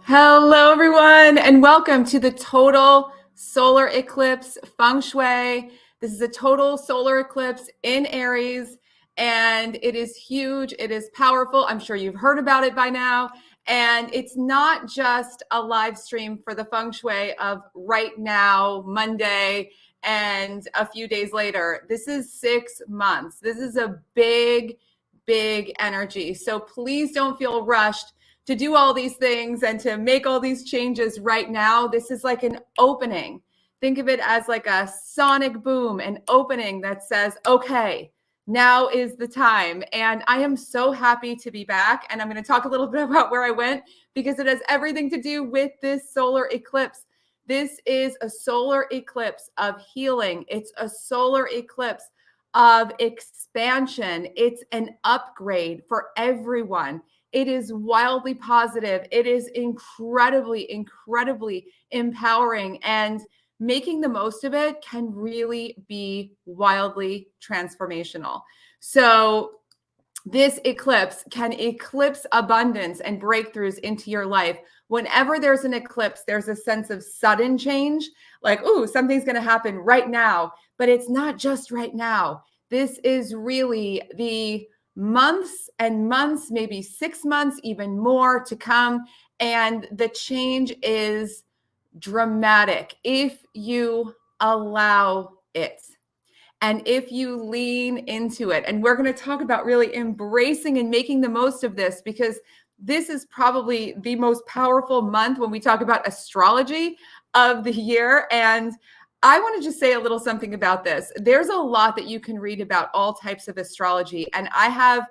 Hello, everyone, and welcome to the Total Solar Eclipse Feng Shui. This is a total solar eclipse in Aries, and it is huge. It is powerful. I'm sure you've heard about it by now. And it's not just a live stream for the Feng Shui of right now, Monday, and a few days later. This is 6 months. This is a big, big energy. So please don't feel rushed to do all these things and to make all these changes right now. This is like an opening. Think of it as like a sonic boom, an opening that says, okay, now is the time. And I am so happy to be back. And I'm going to talk a little bit about where I went because it has everything to do with this solar eclipse. This is a solar eclipse of healing. It's a solar eclipse of expansion. It's an upgrade for everyone. It is wildly positive. It is incredibly, incredibly empowering, and making the most of it can really be wildly transformational. So this eclipse can eclipse abundance and breakthroughs into your life. Whenever there's an eclipse, there's a sense of sudden change, like, ooh, something's going to happen right now. But it's not just right now. This is really the months and months, maybe 6 months, even more to come. And the change is dramatic if you allow it. And if you lean into it. And we're going to talk about really embracing and making the most of this, because this is probably the most powerful month when we talk about astrology of the year. And I want to just say a little something about this. There's a lot that you can read about all types of astrology, and I have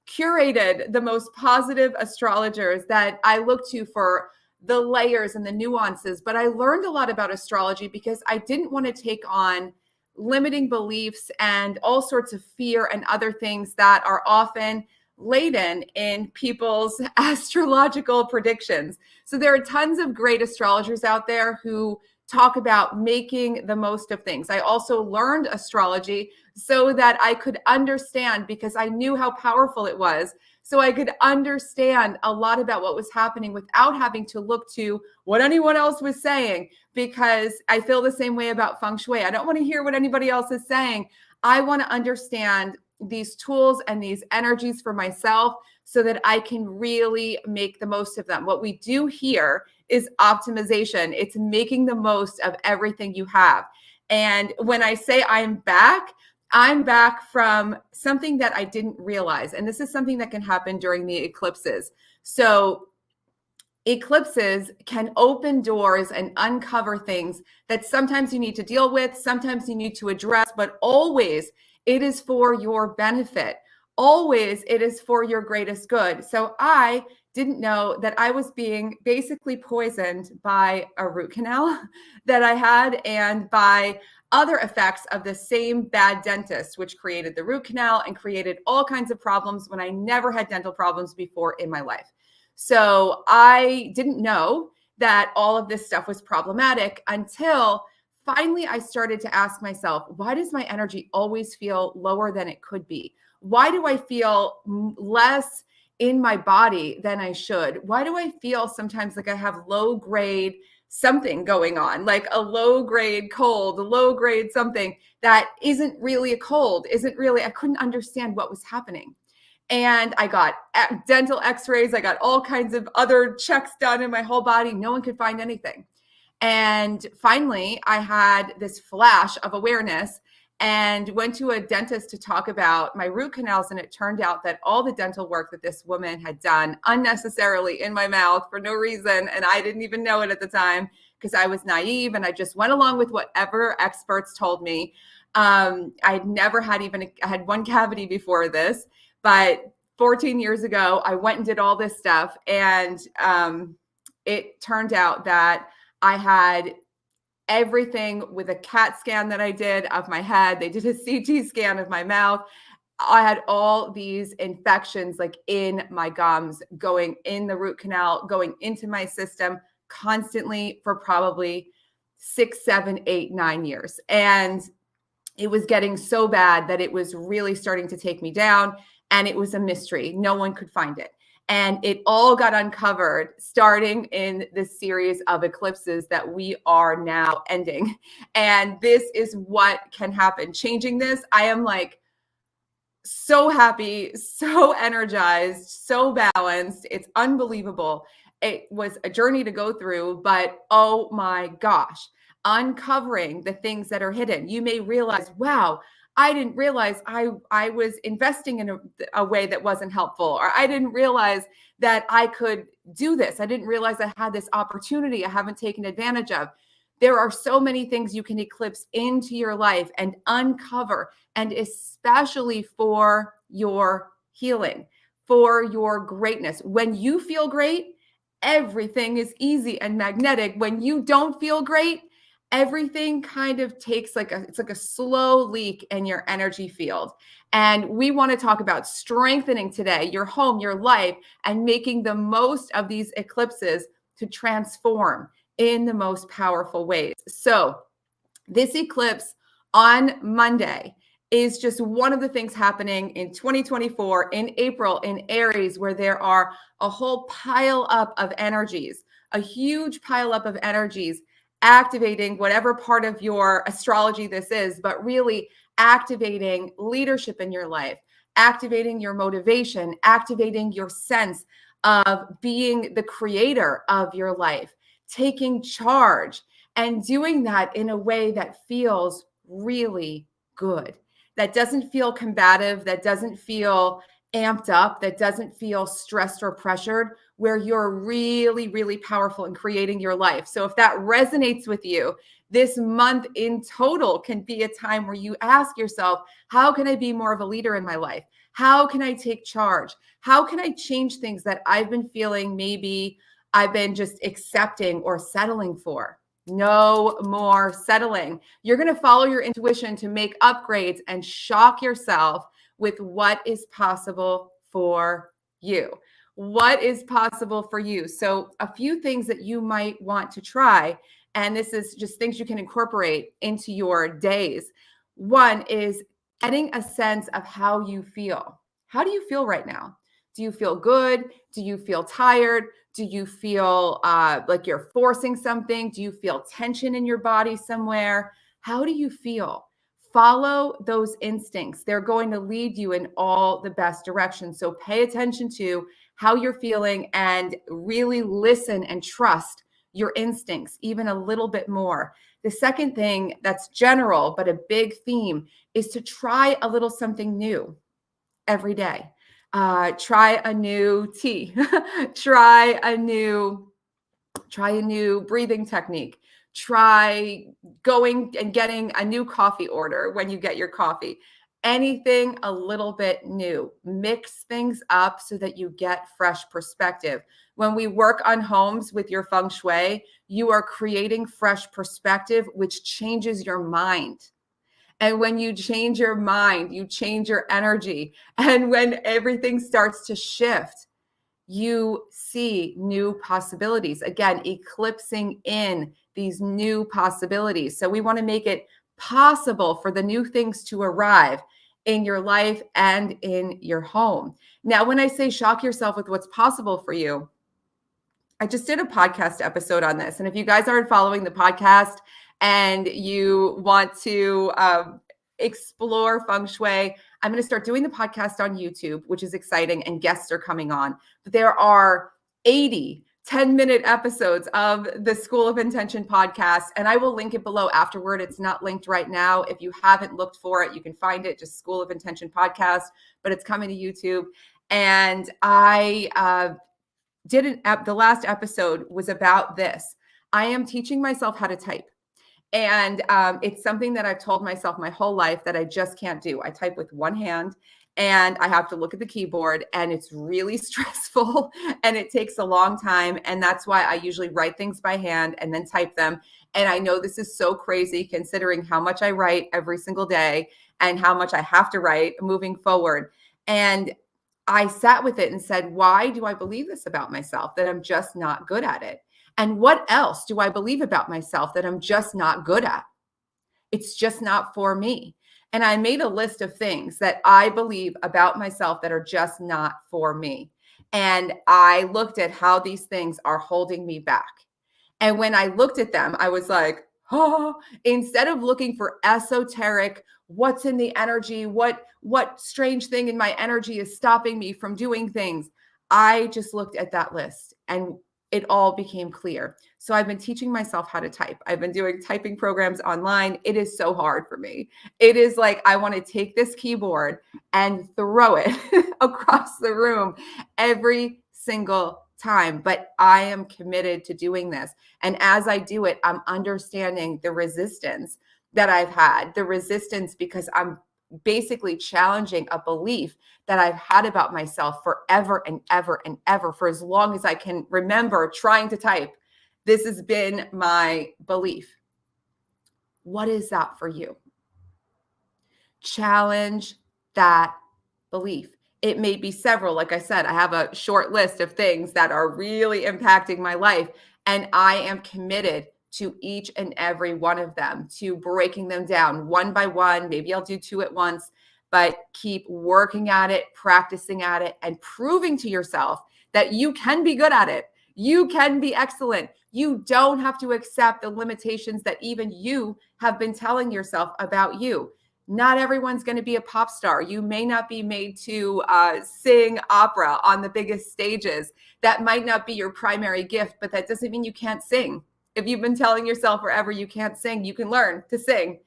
curated the most positive astrologers that I look to for the layers and the nuances. But I learned a lot about astrology because I didn't want to take on limiting beliefs and all sorts of fear and other things that are often laden in people's astrological predictions. So there are tons of great astrologers out there who talk about making the most of things. I also learned astrology so that I could understand, because I knew how powerful it was. So I could understand a lot about what was happening without having to look to what anyone else was saying, because I feel the same way about Feng Shui. I don't want to hear what anybody else is saying. I want to understand these tools and these energies for myself so that I can really make the most of them. What we do here is optimization. It's making the most of everything you have. And when I say I'm back from something that I didn't realize. And this is something that can happen during the eclipses. So eclipses can open doors and uncover things that sometimes you need to deal with, sometimes you need to address, but always it is for your benefit. Always it is for your greatest good. So I didn't know that I was being basically poisoned by a root canal that I had, and by other effects of the same bad dentist, which created the root canal and created all kinds of problems when I never had dental problems before in my life. So I didn't know that all of this stuff was problematic until finally I started to ask myself, why does my energy always feel lower than it could be? Why do I feel less in my body than I should? Why do I feel sometimes like I have low grade something going on, like a low grade cold, a low grade something that isn't really a cold, I couldn't understand what was happening. And I got dental x-rays. I got all kinds of other checks done in my whole body. No one could find anything. And finally, I had this flash of awareness and went to a dentist to talk about my root canals. And it turned out that all the dental work that this woman had done unnecessarily in my mouth for no reason, and I didn't even know it at the time because I was naive and I just went along with whatever experts told me. I'd never had I had one cavity before this, but 14 years ago, I went and did all this stuff. And it turned out that I had everything with a CAT scan that I did of my head. They did a CT scan of my mouth. I had all these infections like in my gums, going in the root canal, going into my system constantly for probably 6, 7, 8, 9 years. And it was getting so bad that it was really starting to take me down. And it was a mystery. No one could find it. And it all got uncovered starting in this series of eclipses that we are now ending. And this is what can happen. Changing this, I am like so happy, so energized, so balanced. It's unbelievable. It was a journey to go through, but oh my gosh, uncovering the things that are hidden. You may realize, wow, I didn't realize I was investing in a way that wasn't helpful, or I didn't realize that I could do this. I didn't realize I had this opportunity I haven't taken advantage of. There are so many things you can eclipse into your life and uncover, and especially for your healing, for your greatness. When you feel great, everything is easy and magnetic. When you don't feel great, everything kind of takes it's like a slow leak in your energy field. And we want to talk about strengthening today your home, your life, and making the most of these eclipses to transform in the most powerful ways. So this eclipse on Monday is just one of the things happening in 2024 in April in Aries, where there are a whole pile up of energies, a huge pile up of energies activating whatever part of your astrology this is, but really activating leadership in your life, activating your motivation, activating your sense of being the creator of your life, taking charge, and doing that in a way that feels really good, that doesn't feel combative, that doesn't feel amped up, that doesn't feel stressed or pressured, where you're really, really powerful in creating your life. So if that resonates with you, this month in total can be a time where you ask yourself, how can I be more of a leader in my life? How can I take charge? How can I change things that I've been feeling maybe I've been just accepting or settling for? No more settling. You're going to follow your intuition to make upgrades and shock yourself with what is possible for you. What is possible for you? So a few things that you might want to try, and this is just things you can incorporate into your days. One is getting a sense of how you feel. How do you feel right now? Do you feel good? Do you feel tired? Do you feel like you're forcing something? Do you feel tension in your body somewhere? How do you feel? Follow those instincts. They're going to lead you in all the best directions. So pay attention to how you're feeling and really listen and trust your instincts even a little bit more. The second thing that's general, but a big theme, is to try a little something new every day. Try a new tea, try a new breathing technique, try going and getting a new coffee order when you get your coffee. Anything a little bit new. Mix things up so that you get fresh perspective. When we work on homes with your Feng Shui, you are creating fresh perspective, which changes your mind. And when you change your mind, you change your energy. And when everything starts to shift, you see new possibilities. Again, eclipsing in these new possibilities. So we want to make it possible for the new things to arrive in your life and in your home. Now, when I say shock yourself with what's possible for you, I just did a podcast episode on this. And if you guys aren't following the podcast and you want to explore Feng Shui, I'm going to start doing the podcast on YouTube, which is exciting, and guests are coming on. But there are 80 10-minute episodes of the School of Intention podcast, and I will link it below afterward. It's not linked right now. If you haven't looked for it, you can find it, just School of Intention podcast, but it's coming to YouTube. And I the last episode was about this. I am teaching myself how to type. And it's something that I've told myself my whole life that I just can't do. I type with one hand and I have to look at the keyboard, and it's really stressful and it takes a long time. And that's why I usually write things by hand and then type them. And I know this is so crazy considering how much I write every single day and how much I have to write moving forward. And I sat with it and said, why do I believe this about myself, that I'm just not good at it? And what else do I believe about myself that I'm just not good at? It's just not for me. And I made a list of things that I believe about myself that are just not for me. And I looked at how these things are holding me back. And when I looked at them, I was like, oh, instead of looking for esoteric, what's in the energy, what strange thing in my energy is stopping me from doing things, I just looked at that list and it all became clear. So I've been teaching myself how to type. I've been doing typing programs online. It is so hard for me. It is like I want to take this keyboard and throw it across the room every single time, but I am committed to doing this. And as I do it, I'm understanding the resistance that I've had, the resistance because I'm basically challenging a belief that I've had about myself forever and ever and ever, for as long as I can remember trying to type. This has been my belief. What is that for you? Challenge that belief. It may be several. Like I said, I have a short list of things that are really impacting my life, and I am committed to each and every one of them, to breaking them down one by one. Maybe I'll do 2 at once, but keep working at it, practicing at it, and proving to yourself that you can be good at it. You can be excellent. You don't have to accept the limitations that even you have been telling yourself about you. Not everyone's going to be a pop star. You may not be made to sing opera on the biggest stages. That might not be your primary gift, but that doesn't mean you can't sing. If you've been telling yourself forever you can't sing, you can learn to sing.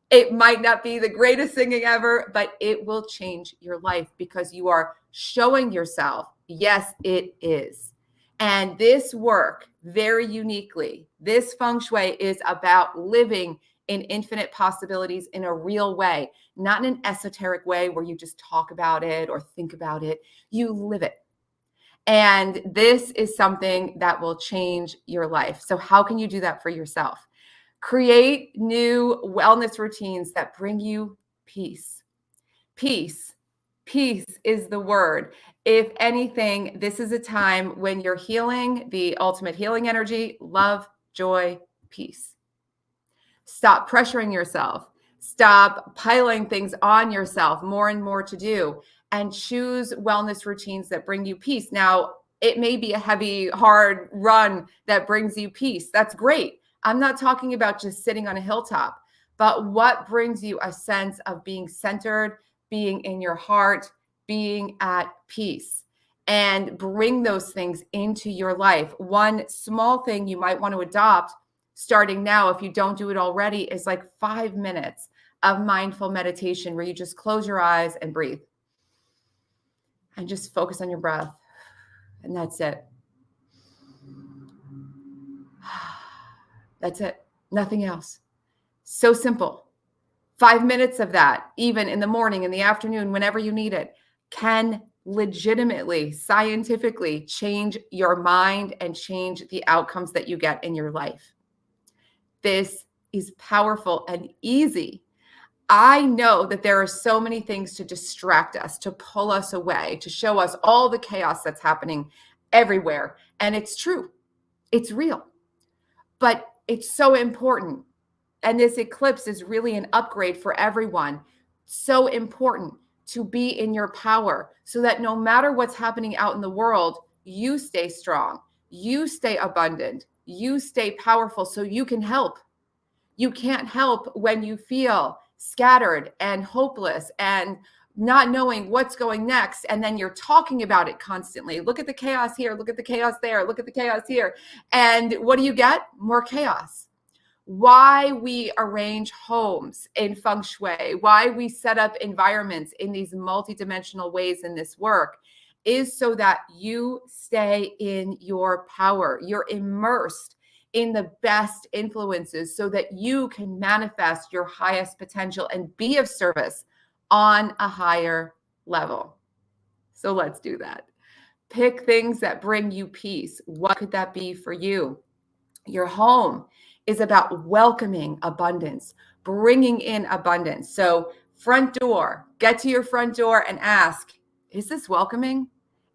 It might not be the greatest singing ever, but it will change your life because you are showing yourself, yes, it is. And this work, very uniquely, this Feng Shui is about living in infinite possibilities in a real way, not in an esoteric way where you just talk about it or think about it. You live it. And this is something that will change your life. So how can you do that for yourself? Create new wellness routines that bring you peace. Peace. Peace is the word. If anything, this is a time when you're healing the ultimate healing energy, love, joy, peace. Stop pressuring yourself. Stop piling things on yourself, more and more to do, and choose wellness routines that bring you peace. Now, it may be a heavy, hard run that brings you peace. That's great. I'm not talking about just sitting on a hilltop, but what brings you a sense of being centered, being in your heart, being at peace, and bring those things into your life. One small thing you might want to adopt starting now, if you don't do it already, is like 5 minutes of mindful meditation where you just close your eyes and breathe and just focus on your breath. And that's it. That's it. Nothing else. So simple. 5 minutes of that, even in the morning, in the afternoon, whenever you need it, can legitimately, scientifically change your mind and change the outcomes that you get in your life. This is powerful and easy. I know that there are so many things to distract us, to pull us away, to show us all the chaos that's happening everywhere. And it's true. It's real. But it's so important. And this eclipse is really an upgrade for everyone. So important to be in your power so that no matter what's happening out in the world, you stay strong, you stay abundant, you stay powerful so you can help. You can't help when you feel scattered and hopeless and not knowing what's going next. And then you're talking about it constantly. Look at the chaos here. Look at the chaos there. Look at the chaos here. And what do you get? More chaos. Why we arrange homes in Feng Shui, why we set up environments in these multidimensional ways in this work is so that you stay in your power. You're immersed in the best influences so that you can manifest your highest potential and be of service on a higher level. So let's do that. Pick things that bring you peace. What could that be for you? Your home is about welcoming abundance, bringing in abundance. So front door, get to your front door and ask, is this welcoming?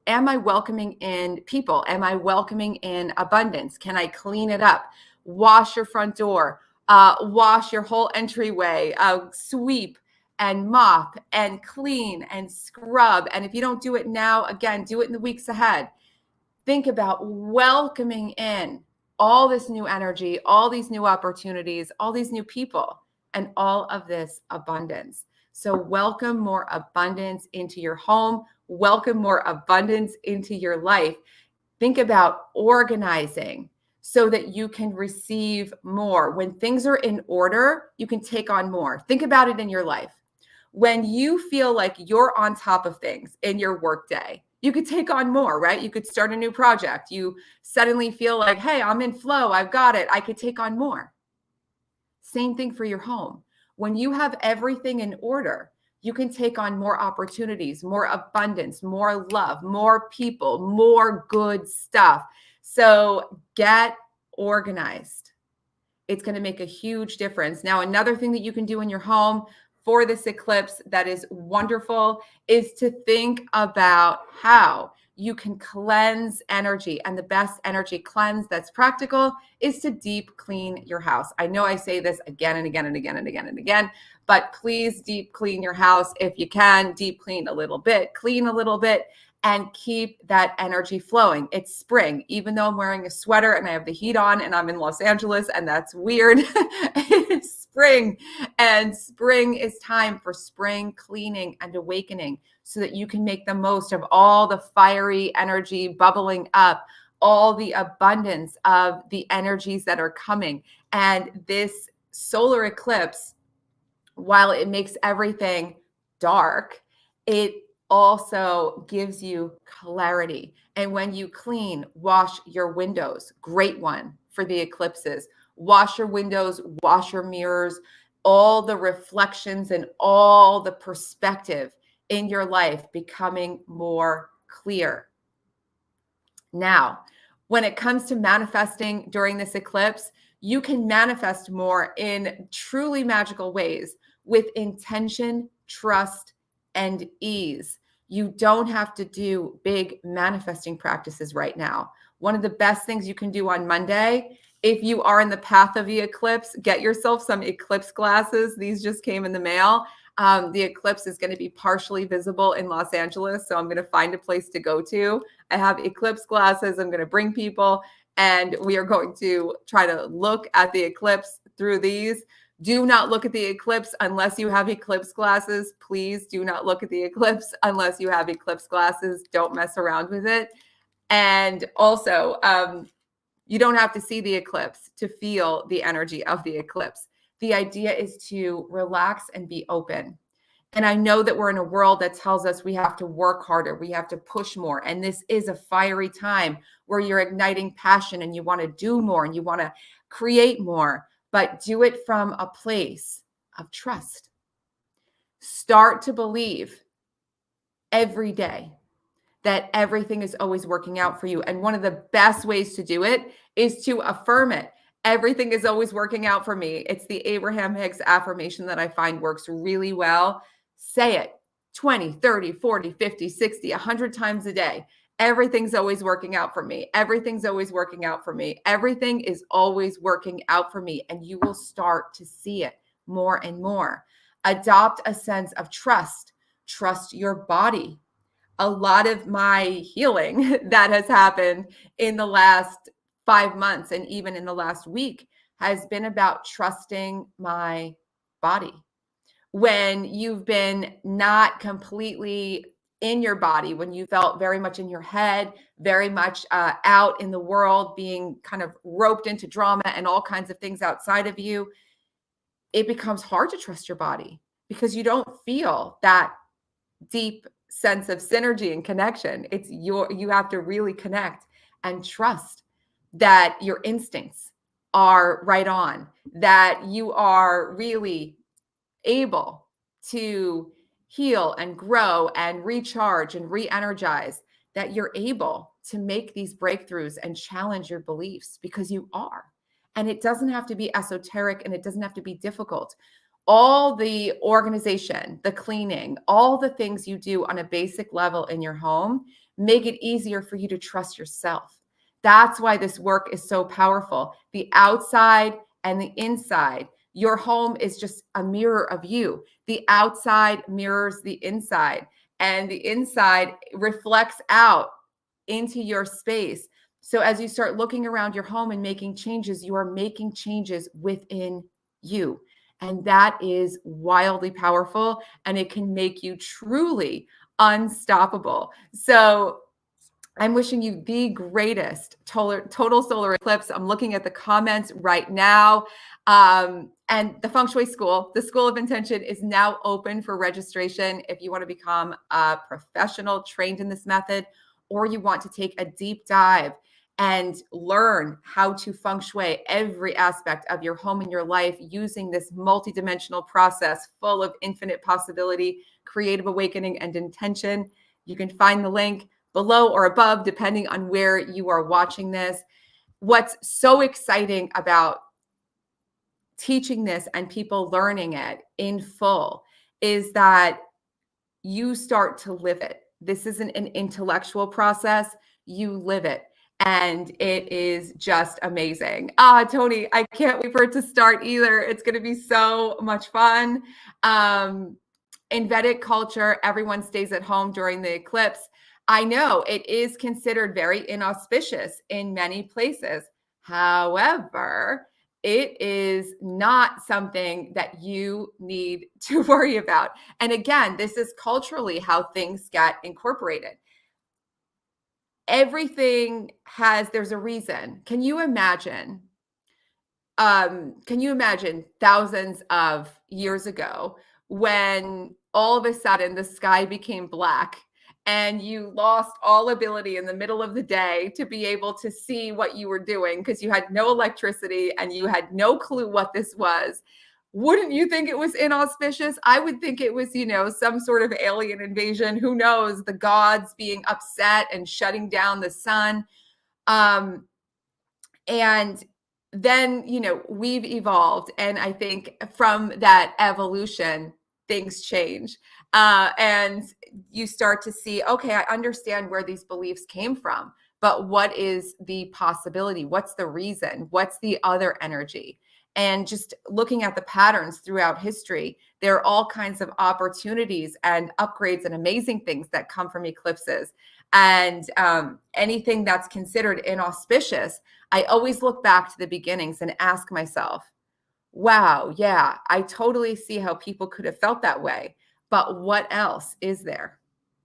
Am I welcoming in people? Am I welcoming in abundance? Can I clean it up? Wash your front door, wash your whole entryway, sweep, and mop and clean and scrub. And if you don't do it now, again, do it in the weeks ahead. Think about welcoming in all this new energy, all these new opportunities, all these new people, and all of this abundance. So welcome more abundance into your home. Welcome more abundance into your life. Think about organizing so that you can receive more. When things are in order, you can take on more. Think about it in your life. When you feel like you're on top of things in your workday, you could take on more, right? You could start a new project. You suddenly feel like, hey, I'm in flow. I've got it. I could take on more. Same thing for your home. When you have everything in order, you can take on more opportunities, more abundance, more love, more people, more good stuff. So get organized. It's going to make a huge difference. Now, another thing that you can do in your home for this eclipse that is wonderful is to think about how you can cleanse energy. And the best energy cleanse that's practical is to deep clean your house. I know I say this again and again and again and again and again, but please deep clean your house if you can. Deep clean a little bit, clean a little bit, and keep that energy flowing. It's spring, even though I'm wearing a sweater and I have the heat on and I'm in Los Angeles and that's weird. It's spring, and spring is time for spring cleaning and awakening so that you can make the most of all the fiery energy bubbling up, all the abundance of the energies that are coming. And this solar eclipse, while it makes everything dark, it also gives you clarity. And when you clean, wash your windows. Great one for the eclipses. Wash your windows, wash your mirrors, all the reflections and all the perspective in your life becoming more clear. Now, when it comes to manifesting during this eclipse, you can manifest more in truly magical ways with intention, trust, and ease. You don't have to do big manifesting practices right now. One of the best things you can do on Monday, if you are in the path of the eclipse, get yourself some eclipse glasses. These just came in the mail. The eclipse is going to be partially visible in Los Angeles, so I'm going to find a place to go to. I have eclipse glasses. I'm going to bring people, and we are going to try to look at the eclipse through these. Do not look at the eclipse unless you have eclipse glasses. Please do not look at the eclipse unless you have eclipse glasses. Don't mess around with it. And also, you don't have to see the eclipse to feel the energy of the eclipse. The idea is to relax and be open. And I know that we're in a world that tells us we have to work harder, we have to push more. And this is a fiery time where you're igniting passion and you want to do more and you want to create more, but do it from a place of trust. Start to believe every day that everything is always working out for you. And one of the best ways to do it is to affirm it. Everything is always working out for me. It's the Abraham Hicks affirmation that I find works really well. Say it 20, 30, 40, 50, 60, 100 times a day. Everything's always working out for me. Everything's always working out for me. Everything is always working out for me. And you will start to see it more and more. Adopt a sense of trust. Trust your body. A lot of my healing that has happened in the last 5 months and even in the last week has been about trusting my body. When you've been not completely in your body, when you felt very much in your head, very much out in the world, being kind of roped into drama and all kinds of things outside of you, it becomes hard to trust your body because you don't feel that deep sense of synergy and connection. You have to really connect and trust that your instincts are right on, that you are really able to heal and grow and recharge and re-energize, that you're able to make these breakthroughs and challenge your beliefs because you are. And it doesn't have to be esoteric and it doesn't have to be difficult. All the organization, the cleaning, all the things you do on a basic level in your home make it easier for you to trust yourself. That's why this work is so powerful. The outside and the inside Your home is just a mirror of you. The outside mirrors the inside, and the inside reflects out into your space. So as you start looking around your home and making changes, you are making changes within you. And that is wildly powerful, and it can make you truly unstoppable. So I'm wishing you the greatest total solar eclipse. I'm looking at the comments right now. And the Feng Shui School, the School of Intention, is now open for registration if you want to become a professional trained in this method, or you want to take a deep dive and learn how to Feng Shui every aspect of your home and your life using this multidimensional process full of infinite possibility, creative awakening, and intention. You can find the link below or above, depending on where you are watching this. What's so exciting about teaching this and people learning it in full is that you start to live it. This isn't an intellectual process. You live it. And it is just amazing. Tony, I can't wait for it to start either. It's going to be so much fun. In Vedic culture, everyone stays at home during the eclipse. I know it is considered very inauspicious in many places. However, it is not something that you need to worry about. And again, this is culturally how things get incorporated. Everything there's a reason. Can you imagine thousands of years ago when all of a sudden the sky became black and you lost all ability in the middle of the day to be able to see what you were doing because you had no electricity and you had no clue what this was? Wouldn't you think it was inauspicious? I would think it was, some sort of alien invasion. Who knows? The gods being upset and shutting down the sun. And then, we've evolved. And I think from that evolution, things change. And you start to see, okay, I understand where these beliefs came from, but what is the possibility? What's the reason? What's the other energy? And just looking at the patterns throughout history, there are all kinds of opportunities and upgrades and amazing things that come from eclipses. And anything that's considered inauspicious, I always look back to the beginnings and ask myself, wow, yeah, I totally see how people could have felt that way. But what else is there?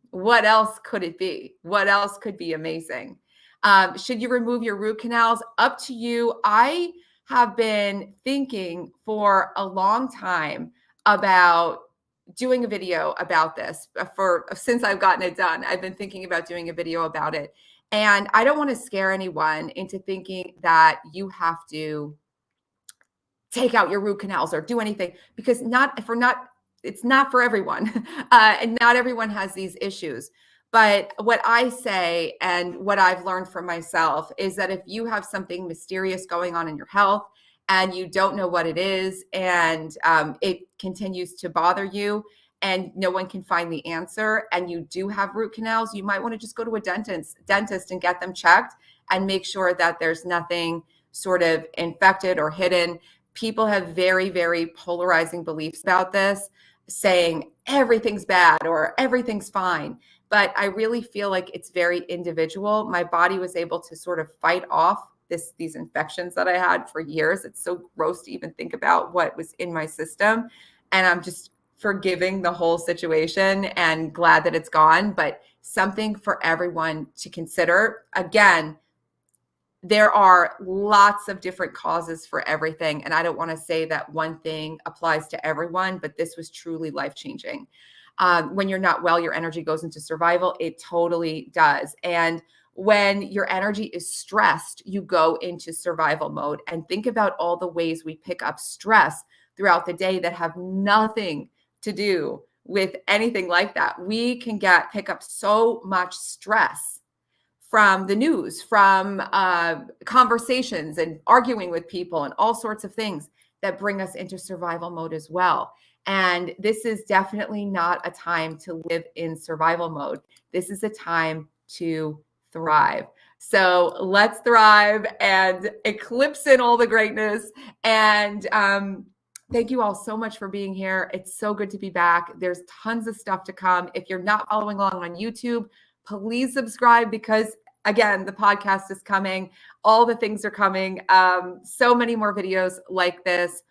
What else could it be? What else could be amazing? Should you remove your root canals? Up to you. I have been thinking for a long time about doing a video about this since I've gotten it done. I've been thinking about doing a video about it. And I don't want to scare anyone into thinking that you have to take out your root canals or do anything, because it's not for everyone. And not everyone has these issues. But what I say and what I've learned from myself is that if you have something mysterious going on in your health and you don't know what it is, and it continues to bother you and no one can find the answer, and you do have root canals, you might want to just go to a dentist and get them checked and make sure that there's nothing sort of infected or hidden. People have very, very polarizing beliefs about this, saying everything's bad or everything's fine. But I really feel like it's very individual. My body was able to sort of fight off these infections that I had for years. It's so gross to even think about what was in my system. And I'm just forgiving the whole situation and glad that it's gone. But something for everyone to consider. Again, there are lots of different causes for everything. And I don't want to say that one thing applies to everyone, but this was truly life-changing. When you're not well, your energy goes into survival. It totally does. And when your energy is stressed, you go into survival mode. And think about all the ways we pick up stress throughout the day that have nothing to do with anything like that. We can pick up so much stress from the news, from conversations and arguing with people and all sorts of things that bring us into survival mode as well. And this is definitely not a time to live in survival mode. This is a time to thrive. So let's thrive and eclipse in all the greatness. And Thank you all so much for being here. It's so good to be back. There's tons of stuff to come. If you're not following along on YouTube, please subscribe because, again, the podcast is coming. All the things are coming. So many more videos like this.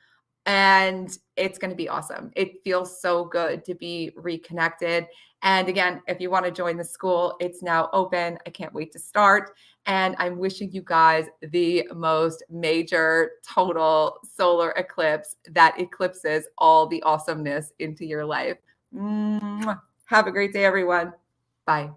And it's going to be awesome. It feels so good to be reconnected. And again, if you want to join the school, it's now open. I can't wait to start. And I'm wishing you guys the most major total solar eclipse that eclipses all the awesomeness into your life. Mwah. Have a great day, everyone. Bye.